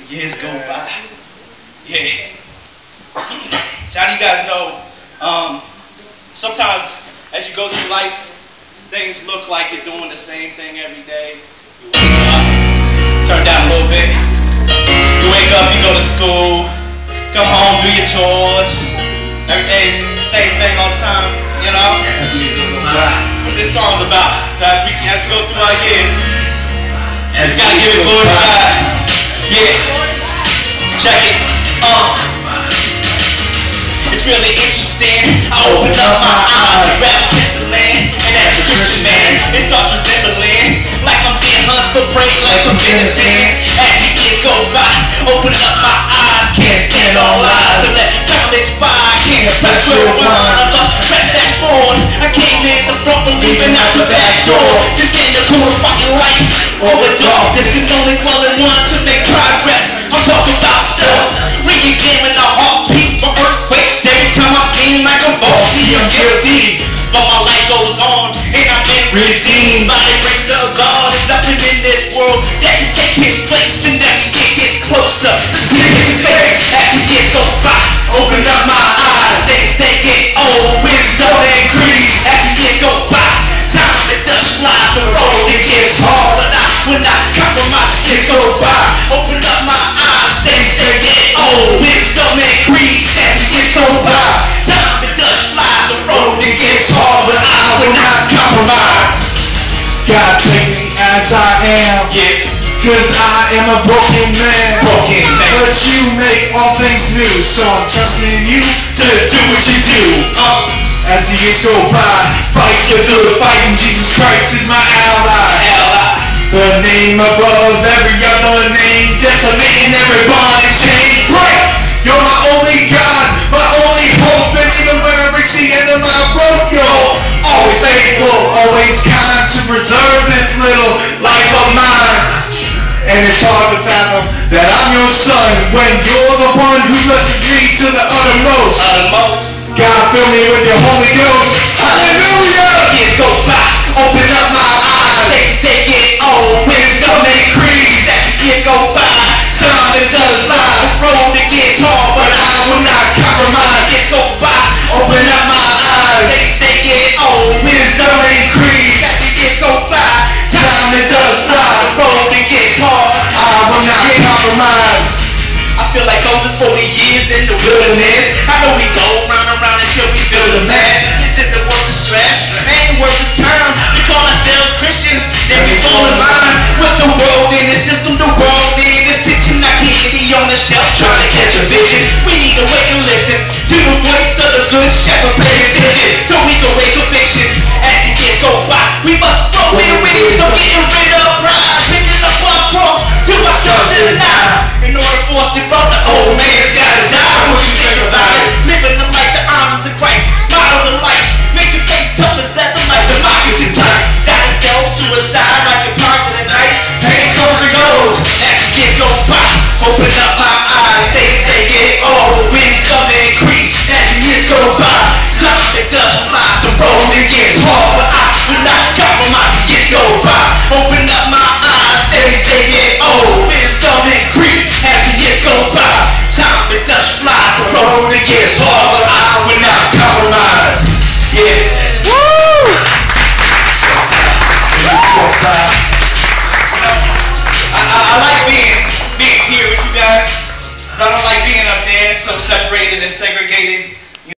Years go by. Yeah. So how do you guys know? Sometimes as you go through life, things look like you're doing the same thing every day. You wake up, turn down a little bit. You wake up, you go to school, come home, do your chores. Every day, same thing all the time, you know? What this song's about. So as we go through our years, we just gotta give it glory to God. Yeah. Check it. It's really interesting. I open up my eyes, grab a pencil and as a Christian man, it starts resembling like I'm being hunted for prey, like some venison. As the years go by, open up my eyes, can't stand all lies. To let time expire, can't press rewind. I lost press that forward. I came in the front, leaving out the back door. Defend the cool fucking light over darkness. There's only dwelling one to make progress. I'm talking about self. Re-examine the heartbeat for earthquakes. Every time I seem like I'm faulty, I'm guilty. But my life goes on, and I've been redeemed by the grace of God. There's nothing in this world that can take his place, and every day gets closer to his face. As the years go by, open up my eyes. Things they get old, wisdom increase. As the years go by, time it does fly. The road it gets hard, but I will not compromise. Years go by, open up my eyes. Things they get old, wisdom increase. As the years go by, time it does fly. The road it gets hard, but I will not compromise. God take me as I am, Yeah. cause I am a broken man. But you make all things new, so I'm trusting you to do what you do. As the years go by, fight the good fight, and Jesus Christ is my ally. The name above every other name, decimating every bond and chain. Break! You're my only God, my only hope, and even when I reach the end of my rope, you're always faithful, always kind to preserve this little life of mine. And it's hard to fathom that I'm your son when you're the one who blesses me to the uttermost. God, fill me with your Holy Ghost. Hallelujah! Years go by, Open up my eyes. things they get old, wisdom increase. As the years go by, time it does fly. The road it gets hard, but I will not compromise. Years go by, Open up my eyes. things they get old, wisdom increase. As the years go by, time it does fly. The road it gets hard, I will not compromise. I feel like those 40 years in the wilderness. I know we go round and round until we feel the mess. This isn't worth the stress, ain't worth the time. We call ourselves Christians, then we fall in line with the world in the system. The world in this kitchen, I can't be on the shelf trying to catch a vision. We need to wake and listen to the voice of the good shepherd. Pay attention so we can wake convictions. As the years go by, we must grow in wings. So getting rid of pride, picking up our cross to ourselves and I. In order for us to grow, the old man's gotta die. What you think about it? Living the life that honors the Christ, model the life, make the faith tough as leather like democracy type. That is self-suicide like a park in the night. Pain comes and goes as the years go by. Open up my eyes, things they get old, wisdom increase. As the years go by, time it does fly. The road it gets hard, but I will not compromise. The years go by. Open up my eyes, things they get old, wisdom increase. As the years go by, time it does fly. The road it gets hard, but I will not compromise. Yeah. Woo! I like being here with you guys. I don't like being up there so separated and segregated.